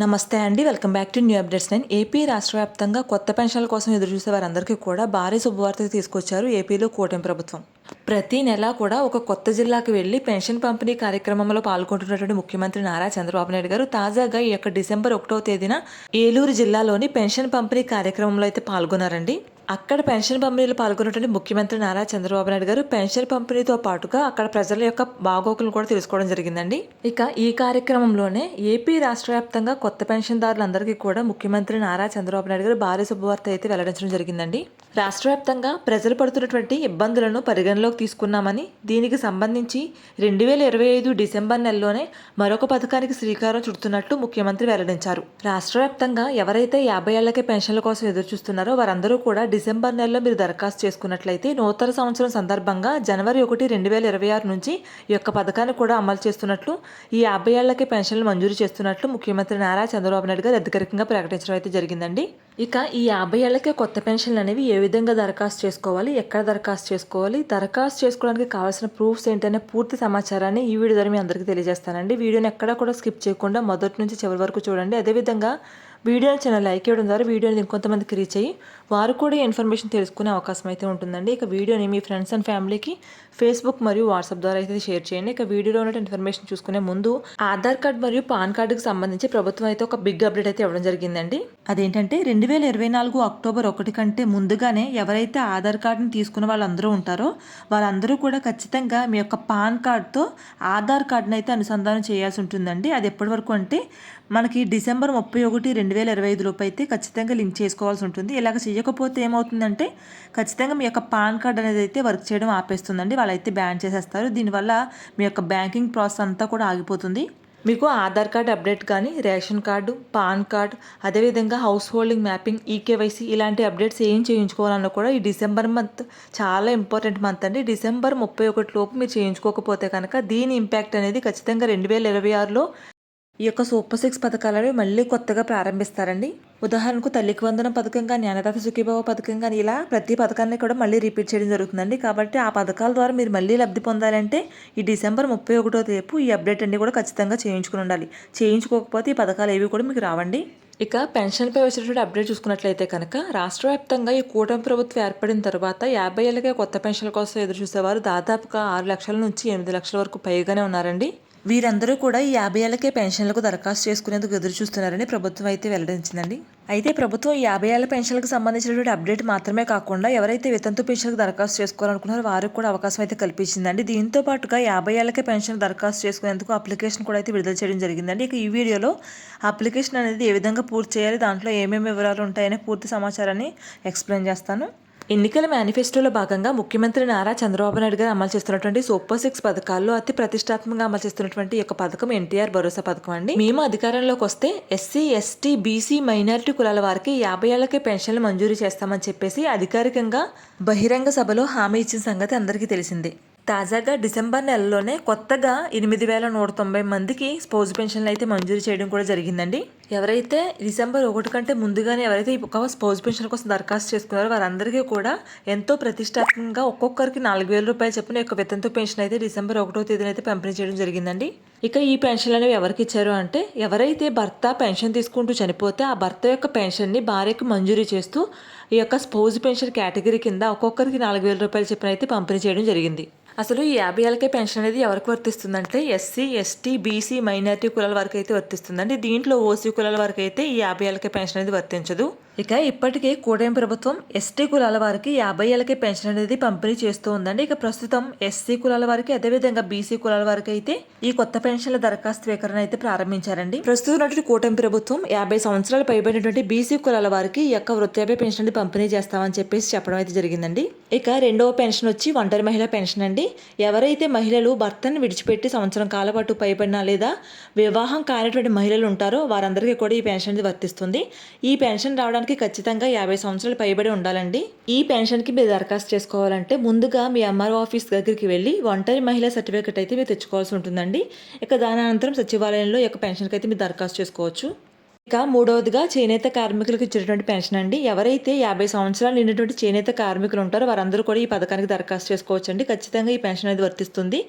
నమస్తే అండి. Welcome back to new updates 9. AP రాష్ట్ర వ్యాప్తంగా కొత్త పెన్షన్ల కోసం ఎదురుచూసే వారందరికీ కూడా భారీ శుభవార్త తీసుకొచ్చారు ఏపీలో కూటమి ప్రభుత్వం. ప్రతి నెలా కూడా ఒక కొత్త జిల్లాకు వెళ్లి పెన్షన్ పంపిణీ కార్యక్రమంలో పాల్గొంటున్నటువంటి ముఖ్యమంత్రి నారా చంద్రబాబు నాయుడు గారు తాజాగా ఈ యొక్క డిసెంబర్ 1వ తేదీన ఏలూరు జిల్లాలోని పెన్షన్ పంపిణీ కార్యక్రమంలో అయితే పాల్గొన్నారండి. అక్కడ పెన్షన్ పంపిణీలో పాల్గొన్నటువంటి ముఖ్యమంత్రి నారా చంద్రబాబు నాయుడు గారు పెన్షన్ పంపిణీతో పాటుగా అక్కడ ప్రజల యొక్క బాగోగులను కూడా తెలుసుకోవడం జరిగిందండి. ఇక ఈ కార్యక్రమంలోనే ఏపీ రాష్ట్ర వ్యాప్తంగా కొత్త పెన్షన్దారులందరికీ కూడా ముఖ్యమంత్రి నారా చంద్రబాబు నాయుడు గారు భారీ శుభవార్త అయితే వెల్లడించడం జరిగిందండి. రాష్ట్ర వ్యాప్తంగా ప్రజలు పడుతున్నటువంటి ఇబ్బందులను పరిగణలోకి తీసుకున్నామని, దీనికి సంబంధించి 2025 డిసెంబర్ నెలలోనే మరొక పథకానికి శ్రీకారం చుడుతున్నట్లు ముఖ్యమంత్రి వెల్లడించారు. రాష్ట్ర వ్యాప్తంగా ఎవరైతే 50 ఏళ్లకే పెన్షన్ల కోసం ఎదురు చూస్తున్నారో వారందరూ కూడా డిసెంబర్ నెలలో మీరు దరఖాస్తు చేసుకున్నట్లయితే నూతన సంవత్సరం సందర్భంగా జనవరి 1, 2026 నుంచి ఈ యొక్క పథకాన్ని కూడా అమలు చేస్తున్నట్లు, ఈ 50 ఏళ్లకే పెన్షన్లు మంజూరు చేస్తున్నట్లు ముఖ్యమంత్రి నారా చంద్రబాబు నాయుడు గారు అధికారికంగా ప్రకటించడం అయితే జరిగిందండి. ఇక ఈ 50 ఏళ్లకే కొత్త పెన్షన్లు అనేవి ఏ విధంగా దరఖాస్తు చేసుకోవాలి, ఎక్కడ దరఖాస్తు చేసుకోవాలి, దరఖాస్తు చేసుకోవడానికి కావాల్సిన ప్రూఫ్స్ ఏంటనే పూర్తి సమాచారాన్ని ఈ వీడియో ద్వారా మీ అందరికీ తెలియజేస్తానండి. వీడియోని ఎక్కడ కూడా స్కిప్ చేయకుండా మొదటి నుంచి చివరి వరకు చూడండి. అదేవిధంగా వీడియోని చిన్న లైక్ ఇవ్వడం ద్వారా వీడియోని ఇంకొంతమందికి రీచ్ అయ్యి వారు కూడా ఇన్ఫర్మేషన్ తెలుసుకునే అవకాశం అయితే ఉంటుందండి. ఇక వీడియోని మీ ఫ్రెండ్స్ అండ్ ఫ్యామిలీకి ఫేస్బుక్ మరియు వాట్సాప్ ద్వారా అయితే షేర్ చేయండి. ఇక వీడియోలో ఉన్న ఇన్ఫర్మేషన్ చూసుకునే ముందు ఆధార్ కార్డ్ మరియు పాన్ కార్డుకి సంబంధించి ప్రభుత్వం అయితే ఒక బిగ్ అప్డేట్ అయితే ఇవ్వడం జరిగిందండి. అదేంటంటే 2024 అక్టోబర్ 1 కంటే ముందుగానే ఎవరైతే ఆధార్ కార్డుని తీసుకున్న వాళ్ళందరూ ఉంటారో వాళ్ళందరూ కూడా ఖచ్చితంగా మీ యొక్క పాన్ కార్డ్తో ఆధార్ కార్డుని అయితే అనుసంధానం చేయాల్సి ఉంటుందండి. అది ఎప్పటి వరకు అంటే మనకి డిసెంబర్ 31, 2025 లోపు అయితే ఖచ్చితంగా లింక్ చేసుకోవాల్సి ఉంటుంది. ఇలాగ చేయకపోతే ఏమవుతుందంటే ఖచ్చితంగా మీ యొక్క పాన్ కార్డ్ అనేది అయితే వర్క్ చేయడం ఆపేస్తుందండి. వాళ్ళైతే బ్యాన్ చేసేస్తారు. దీనివల్ల మీ యొక్క బ్యాంకింగ్ ప్రాసెస్ అంతా కూడా ఆగిపోతుంది. మీకు ఆధార్ కార్డ్ అప్డేట్ కానీ, రేషన్ కార్డు, పాన్ కార్డ్, అదేవిధంగా హౌస్ హోల్డింగ్ మ్యాపింగ్, ఈకేవైసీ ఇలాంటి అప్డేట్స్ ఏం చేయించుకోవాలన్నా కూడా ఈ డిసెంబర్ మంత్ చాలా ఇంపార్టెంట్ మంత్ అండి. డిసెంబర్ 31 లోపు మీరు చేయించుకోకపోతే కనుక దీని ఇంపాక్ట్ అనేది ఖచ్చితంగా 2026లో ఈ యొక్క సూపర్ 6 పథకాలను మళ్ళీ కొత్తగా ప్రారంభిస్తారండి. ఉదాహరణకు తల్లికి వందనం పథకం కానీ, అన్నదాత సుఖీభావ పథకం కానీ, ఇలా ప్రతి పథకాన్ని కూడా మళ్ళీ రిపీట్ చేయడం జరుగుతుందండి. కాబట్టి ఆ పథకాల ద్వారా మీరు మళ్ళీ లబ్ధి పొందాలంటే ఈ డిసెంబర్ 31వ తేదీ ఈ అప్డేట్ అన్ని కూడా ఖచ్చితంగా చేయించుకుని ఉండాలి. చేయించుకోకపోతే ఈ పథకాలు ఏవి కూడా మీకు రావండి. ఇక పెన్షన్పై వచ్చినటువంటి అప్డేట్ చూసుకున్నట్లయితే కనుక రాష్ట్ర వ్యాప్తంగా ఈ కూటమి ప్రభుత్వం ఏర్పడిన తర్వాత 50 ఏళ్ళకే కొత్త పెన్షన్ల కోసం ఎదురు చూసేవారు దాదాపుగా 6 లక్షల నుంచి 8 లక్షల వరకు పైగానే ఉన్నారండి. వీరందరూ కూడా ఈ 50 ఏళ్లకే పెన్షన్లకు దరఖాస్తు చేసుకునేందుకు ఎదురు చూస్తున్నారని ప్రభుత్వం అయితే వెల్లడించిందండి. అయితే ప్రభుత్వం ఈ 50 ఏళ్ల పెన్షన్లకు సంబంధించినటువంటి అప్డేట్ మాత్రమే కాకుండా ఎవరైతే వితంతు పెన్షన్లకు దరఖాస్తు చేసుకోవాలనుకున్నారో వారికి కూడా అవకాశం అయితే కల్పించిందండి. దీంతో పాటుగా 50 ఏళ్లకే పెన్షన్ దరఖాస్తు చేసుకునేందుకు అప్లికేషన్ కూడా అయితే విడుదల చేయడం జరిగిందండి. ఇక ఈ వీడియోలో అప్లికేషన్ అనేది ఏ విధంగా పూర్తి చేయాలి, దాంట్లో ఏమేమి వివరాలు ఉంటాయనే పూర్తి సమాచారాన్ని ఎక్స్ప్లెయిన్ చేస్తాను. ఎన్నికల మేనిఫెస్టోలో భాగంగా ముఖ్యమంత్రి నారా చంద్రబాబు నాయుడు గారు అమలు చేస్తున్నటువంటి సూపర్ 6 పథకాల్లో అతి ప్రతిష్టాత్మకంగా అమలు చేస్తున్నటువంటి ఒక పథకం ఎన్టీఆర్ భరోసా పథకం అండి. మేము అధికారంలోకి వస్తే ఎస్సీ, ఎస్టీ, బీసీ, మైనారిటీ కులాల వారికి 50 ఏళ్లకే పెన్షన్లు మంజూరు చేస్తామని చెప్పేసి అధికారికంగా బహిరంగ సభలో హామీ ఇచ్చిన సంగతి అందరికీ తెలిసిందే. తాజాగా డిసెంబర్ నెలలోనే కొత్తగా 8190 మందికి స్పౌజ్ పెన్షన్లు అయితే మంజూరు చేయడం కూడా జరిగిందండి. ఎవరైతే డిసెంబర్ 1 కంటే ముందుగానే ఎవరైతే ఈ స్పౌజ్ పెన్షన్ కోసం దరఖాస్తు చేసుకున్నారో వారందరికీ కూడా ఎంతో ప్రతిష్టాత్మకంగా ఒక్కొక్కరికి 4000 రూపాయలు చెప్పిన యొక్క వితంతు పెన్షన్ అయితే డిసెంబర్ 1వ తేదీన అయితే పంపిణీ చేయడం జరిగిందండి. ఇక ఈ పెన్షన్లు అనేవి ఎవరికి ఇచ్చారు అంటే ఎవరైతే భర్త పెన్షన్ తీసుకుంటూ చనిపోతే ఆ భర్త యొక్క పెన్షన్ని భార్యకు మంజూరు చేస్తూ ఈ యొక్క స్పౌజ్ పెన్షన్ కేటగిరీ కింద ఒక్కొక్కరికి 4000 రూపాయలు చెప్పిన అయితే పంపిణీ చేయడం జరిగింది. అసలు ఈ 50 ఏళ్లకే పెన్షన్ అనేది ఎవరికి వర్తిస్తుందంటే ఎస్సీ, ఎస్టీ, బీసీ, మైనారిటీ కులాల వరకు అయితే వర్తిస్తుందండి. దీంట్లో ఓసీ కులాల వరకు అయితే ఈ 50 ఏళ్లకే పెన్షన్ అనేది వర్తించదు. ఇక ఇప్పటికే కూటమి ప్రభుత్వం ఎస్టీ కులాల వారికి 50 ఏళ్లకే పెన్షన్ అనేది పంపిణీ చేస్తూ ఉందండి. ఇక ప్రస్తుతం ఎస్సీ కులాల వారికి అదేవిధంగా బీసీ కులాల వారికి అయితే ఈ కొత్త పెన్షన్ల దరఖాస్తు స్వీకరణ అయితే ప్రారంభించారండి. ప్రస్తుతం కూటమి ప్రభుత్వం 50 సంవత్సరాలు పైబడినటువంటి బీసీ కులాల వారికి ఈ యొక్క వృద్ధాప్య పెన్షన్ అనేది పంపిణీ చేస్తామని చెప్పేసి చెప్పడం అయితే జరిగిందండి. ఇక రెండవ పెన్షన్ వచ్చి ఒంటరి మహిళా పెన్షన్ అండి. ఎవరైతే మహిళలు భర్తను విడిచిపెట్టి సంవత్సరం కాల పాటు పైబడిన లేదా వివాహం కానిటువంటి మహిళలు ఉంటారో వారందరికీ కూడా ఈ పెన్షన్ అనేది వర్తిస్తుంది. ఈ పెన్షన్ రావడానికి ఖచ్చితంగా 50 సంవత్సరాలు పైబడి ఉండాలండి. ఈ పెన్షన్కి మీరు దరఖాస్తు చేసుకోవాలంటే ముందుగా మీ ఎంఆర్ఓ ఆఫీస్ దగ్గరికి వెళ్ళి ఒంటరి మహిళా సర్టిఫికేట్ అయితే మీరు తెచ్చుకోవాల్సి ఉంటుందండి. ఇక దాని అనంతరం సచివాలయంలో ఈ యొక్క పెన్షన్కి అయితే మీరు దరఖాస్తు చేసుకోవచ్చు. ఇక మూడవదిగా చేనేత కార్మికులకు ఇచ్చేటువంటి పెన్షన్ అండి. ఎవరైతే 50 సంవత్సరాలు నిండినటువంటి చేనేత కార్మికులు ఉంటారో వారందరూ కూడా ఈ పథకానికి దరఖాస్తు చేసుకోవచ్చండి. ఖచ్చితంగా ఈ పెన్షన్ అనేది వర్తిస్తుంది.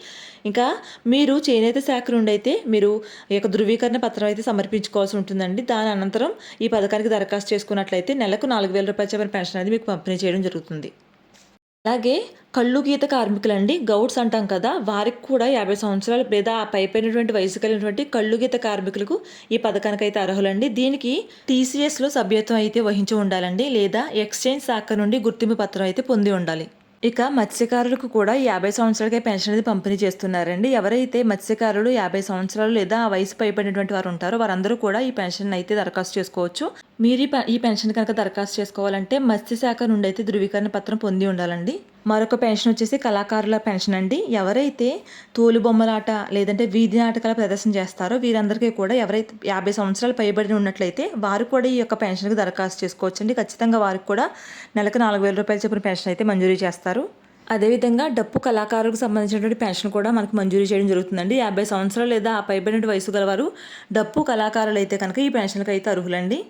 ఇంకా మీరు చేనేత శాఖ నుండి అయితే మీరు ఈ యొక్క ధృవీకరణ పత్రం అయితే సమర్పించుకోవాల్సి ఉంటుందండి. దాని అనంతరం ఈ పథకానికి దరఖాస్తు చేసుకున్నట్లయితే నెలకు 4,000 రూపాయల చొప్పున పెన్షన్ అనేది మీకు పంపిణీ చేయడం జరుగుతుంది. అలాగే కళ్ళు గీత కార్మికులండి, గౌడ్స్ అంటాం కదా, వారికి కూడా 50 సంవత్సరాలు లేదా ఆ పైపైనటువంటి వయసు కలిగినటువంటి కళ్ళు గీత కార్మికులకు ఈ పథకానికి అయితే అర్హులండి. దీనికి టీసీఎస్లో సభ్యత్వం అయితే వహించి ఉండాలండి, లేదా ఎక్స్చేంజ్ శాఖ నుండి గుర్తింపు పత్రం అయితే పొంది ఉండాలి. ఇక మత్స్యకారులకు కూడా 50 సంవత్సరాలకే పెన్షన్ అనేది పంపిణీ చేస్తున్నారండి. ఎవరైతే మత్స్యకారులు 50 సంవత్సరాలు లేదా ఆ వయసు పైబడినటువంటి వారు ఉంటారో వారందరూ కూడా ఈ పెన్షన్ అయితే దరఖాస్తు చేసుకోవచ్చు. మీరు ఈ పెన్షన్ కనుక దరఖాస్తు చేసుకోవాలంటే మత్స్యశాఖ నుండి అయితే ధృవీకరణ పత్రం పొంది ఉండాలండి. మరొక పెన్షన్ వచ్చేసి కళాకారుల పెన్షన్ అండి. ఎవరైతే తోలుబొమ్మలాట లేదంటే వీధి నాటకాల ప్రదర్శన చేస్తారో వీరందరికీ కూడా ఎవరైతే 50 సంవత్సరాలు పైబడి ఉన్నట్లయితే వారు కూడా ఈ యొక్క పెన్షన్కి దరఖాస్తు చేసుకోవచ్చండి. ఖచ్చితంగా వారికి కూడా నెలకు 4,000 రూపాయల చొప్పున పెన్షన్ అయితే మంజూరీ చేస్తారు. అదేవిధంగా డప్పు కళాకారులకు సంబంధించినటువంటి పెన్షన్ కూడా మనకు మంజూరీ చేయడం జరుగుతుందండి. 50 సంవత్సరాలు లేదా ఆ పైబడిన వయసు గలవారు డప్పు కళాకారులు అయితే కనుక ఈ పెన్షన్కి అయితే అర్హులండి.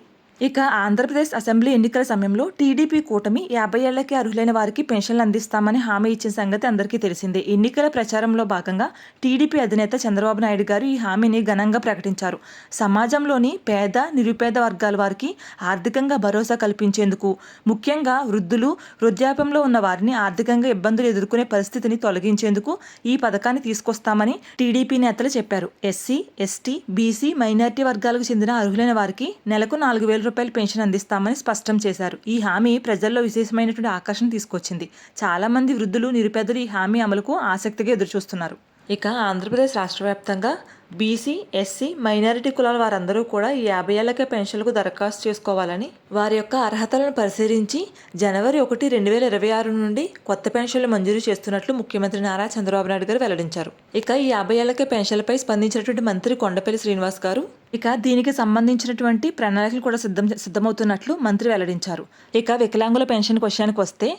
ఇక ఆంధ్రప్రదేశ్ అసెంబ్లీ ఎన్నికల సమయంలో టీడీపీ కూటమి 50 ఏళ్లకి అర్హులైన వారికి పెన్షన్లు అందిస్తామని హామీ ఇచ్చిన సంగతి అందరికీ తెలిసిందే. ఎన్నికల ప్రచారంలో భాగంగా టీడీపీ అధినేత చంద్రబాబు నాయుడు గారు ఈ హామీని ఘనంగా ప్రకటించారు. సమాజంలోని పేద నిరుపేద వర్గాల వారికి ఆర్థికంగా భరోసా కల్పించేందుకు, ముఖ్యంగా వృద్ధులు, వృద్ధాప్యంలో ఉన్న వారిని ఆర్థికంగా ఇబ్బందులు ఎదుర్కొనే పరిస్థితిని తొలగించేందుకు ఈ పథకాన్ని తీసుకొస్తామని టీడీపీ నేతలు చెప్పారు. ఎస్సీ, ఎస్టీ, బీసీ, మైనారిటీ వర్గాలకు చెందిన అర్హులైన వారికి నెలకు 4,000 రూపాయల పెన్షన్ అందిస్తామని స్పష్టం చేశారు. ఈ హామీ ప్రజల్లో విశేషమైనటువంటి ఆకర్షణ తీసుకొచ్చింది. చాలా మంది వృద్ధులు, నిరుపేదలు ఈ హామీ అమలుకు ఆసక్తిగా ఎదురుచూస్తున్నారు. ఇక ఆంధ్రప్రదేశ్ రాష్ట్ర వ్యాప్తంగా బీసీ, ఎస్సీ, మైనారిటీ కులాల వారందరూ కూడా ఈ 50 ఏళ్లకే పెన్షన్లకు దరఖాస్తు చేసుకోవాలని వారి యొక్క అర్హతలను పరిశీలించి జనవరి 1, 2026 నుండి కొత్త పెన్షన్లు మంజూరు చేస్తున్నట్లు ముఖ్యమంత్రి నారా చంద్రబాబు నాయుడు గారు వెల్లడించారు. ఇక ఈ 50 ఏళ్లకే పెన్షన్లపై స్పందించినటువంటి మంత్రి కొండపల్లి శ్రీనివాస్ గారు ఇక దీనికి సంబంధించినటువంటి ప్రణాళికలు కూడా సిద్ధమవుతున్నట్లు మంత్రి వెల్లడించారు. ఇక వికలాంగుల పెన్షన్ విషయానికి వస్తే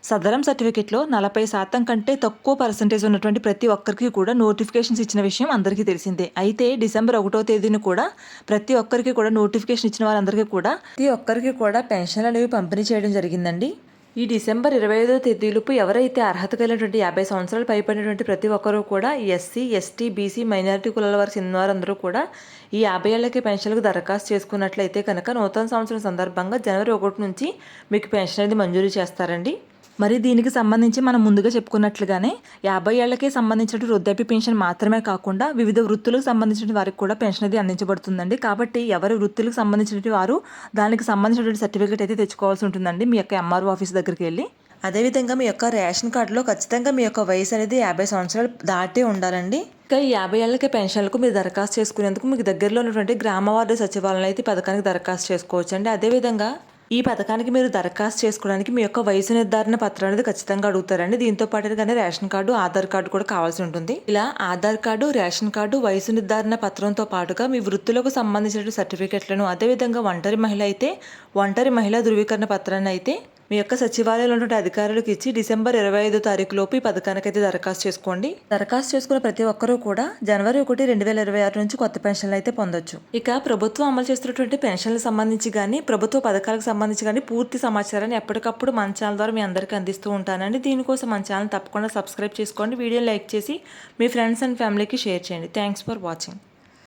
సదరం సర్టిఫికెట్లో 40% కంటే తక్కువ పర్సెంటేజ్ ఉన్నటువంటి ప్రతి ఒక్కరికి కూడా నోటిఫికేషన్స్ ఇచ్చిన విషయం అందరికీ తెలిసిందే. అయితే డిసెంబర్ 1వ తేదీన కూడా ప్రతి ఒక్కరికి కూడా నోటిఫికేషన్ ఇచ్చిన వారందరికీ కూడా ప్రతి ఒక్కరికి కూడా పెన్షన్లు అనేవి పంపిణీ చేయడం జరిగిందండి. ఈ డిసెంబర్ 25వ తేదీలోపు ఎవరైతే అర్హత కలిగినటువంటి 50 సంవత్సరాలు పైబడినటువంటి ప్రతి ఒక్కరూ కూడా ఎస్సీ, ఎస్టీ, బీసీ, మైనారిటీ కులాల వారికి చెందిన వారందరూ కూడా ఈ 50 ఏళ్లకి పెన్షన్లకు దరఖాస్తు చేసుకున్నట్లయితే కనుక నూతన సంవత్సరం సందర్భంగా జనవరి 1 నుంచి మీకు పెన్షన్ అనేది మంజూరు చేస్తారండి. మరి దీనికి సంబంధించి మనం ముందుగా చెప్పుకున్నట్లుగానే 50 ఏళ్లకే సంబంధించిన వృద్ధాప్య పెన్షన్ మాత్రమే కాకుండా వివిధ వృత్తులకు సంబంధించిన వారికి కూడా పెన్షన్ అది అందించబడుతుందండి. కాబట్టి ఎవరి వృత్తులకు సంబంధించిన వారు దానికి సంబంధించినటువంటి సర్టిఫికేట్ అయితే తెచ్చుకోవాల్సి ఉంటుందండి మీ యొక్క ఎంఆర్ఓ ఆఫీస్ దగ్గరికి వెళ్ళి. అదేవిధంగా మీ యొక్క రేషన్ కార్డులో ఖచ్చితంగా మీ యొక్క వయసు అనేది 50 సంవత్సరాలు దాటే ఉండాలండి. ఇంకా ఈ 50 ఏళ్లకే పెన్షన్లకు మీరు దరఖాస్తు చేసుకునేందుకు మీకు దగ్గరలో ఉన్నటువంటి గ్రామ వార్డు సచివాలయం అయితే పథకానికి దరఖాస్తు చేసుకోవచ్చండి. అదేవిధంగా ఈ పథకానికి మీరు దరఖాస్తు చేసుకోవడానికి మీ యొక్క వయసు నిర్ధారణ పత్రం అనేది ఖచ్చితంగా అడుగుతారండి. దీంతో పాటుగానే రేషన్ కార్డు, ఆధార్ కార్డు కూడా కావాల్సి ఉంటుంది. ఇలా ఆధార్ కార్డు, రేషన్ కార్డు, వయసు నిర్ధారణ పత్రంతో పాటుగా మీ వృత్తులకు సంబంధించిన సర్టిఫికెట్లను, అదేవిధంగా ఒంటరి మహిళ అయితే ఒంటరి మహిళా ధృవీకరణ పత్రాన్ని అయితే మీ యొక్క సచివాలయంలో ఉన్నటువంటి అధికారులకు ఇచ్చి డిసెంబర్ 25వ తారీఖు లోపు ఈ పథకానికి అయితే దరఖాస్తు చేసుకోండి. దరఖాస్తు చేసుకున్న ప్రతి ఒక్కరూ కూడా జనవరి 1, 2026 నుంచి కొత్త పెన్షన్లు అయితే పొందొచ్చు. ఇక ప్రభుత్వం అమలు చేస్తున్నటువంటి పెన్షన్లకు సంబంధించి కానీ ప్రభుత్వ పథకాలకు సంబంధించి కానీ పూర్తి సమాచారాన్ని ఎప్పటికప్పుడు మన ఛానల్ ద్వారా మీ అందరికీ అందిస్తూ ఉంటానండి. దీనికోసం మన ఛానల్ తప్పకుండా సబ్స్క్రైబ్ చేసుకోండి. వీడియో లైక్ చేసి మీ ఫ్రెండ్స్ అండ్ ఫ్యామిలీకి షేర్ చేయండి. Thanks for watching.